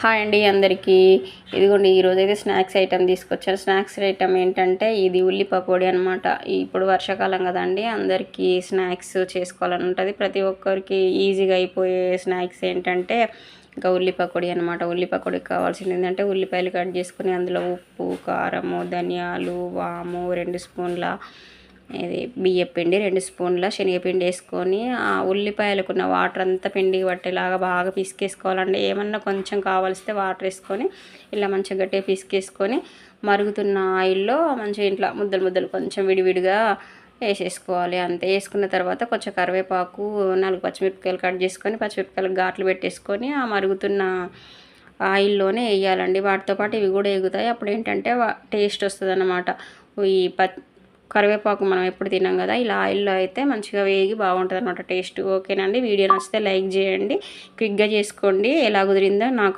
Hi అండి అందరికీ. ఇదిగోండి ఈరోజైతే స్నాక్స్ ఐటెం తీసుకొచ్చాను. స్నాక్స్ ఐటెం ఏంటంటే ఇది ఉల్లి పకోడీ అనమాట. ఇప్పుడు వర్షాకాలం కదండి, అందరికీ స్నాక్స్ చేసుకోవాలని ఉంటుంది. ప్రతి ఒక్కరికి ఈజీగా అయిపోయే స్నాక్స్ ఏంటంటే ఇంకా ఉల్లి పకోడీ అనమాట. ఉల్లి పకోడీకి కావాల్సింది ఏంటంటే ఉల్లిపాయలు కట్ చేసుకుని అందులో ఉప్పు, కారము, ధనియాలు, వాము 2 స్పూన్ల ఇది బియ్యపిండి, 2 స్పూన్ల శనగపిండి వేసుకొని ఆ ఉల్లిపాయలకున్న వాటర్ అంతా పిండికి పట్టేలాగా బాగా పిసికేసుకోవాలండి. ఏమన్నా కొంచెం కావాల్స్తే వాటర్ వేసుకొని ఇలా మంచిగా గట్టిగా పిసికేసుకొని మరుగుతున్న ఆయిల్లో మంచిగా ఇంట్లో ముద్దలు ముద్దలు కొంచెం విడివిడిగా వేసేసుకోవాలి. అంతే. వేసుకున్న తర్వాత కొంచెం కరివేపాకు, 4 పచ్చిమిరపకాయలు కట్ చేసుకొని పచ్చిమిరపకాయలకు ఘాట్లు పెట్టేసుకొని ఆ మరుగుతున్న ఆయిల్లోనే వేయాలండి. వాటితో పాటు ఇవి కూడా ఎగుతాయి. అప్పుడు ఏంటంటే టేస్ట్ వస్తుంది అన్నమాట. ఈ కరివేపాకు మనం ఎప్పుడు తినాం కదా, ఇలా ఆయిల్లో అయితే మంచిగా వేగి బాగుంటుంది అనమాట టేస్ట్. ఓకేనండి. వీడియో నచ్చితే లైక్ చేయండి, క్విక్గా చేసుకోండి. ఎలా కుదిరిందో నాకు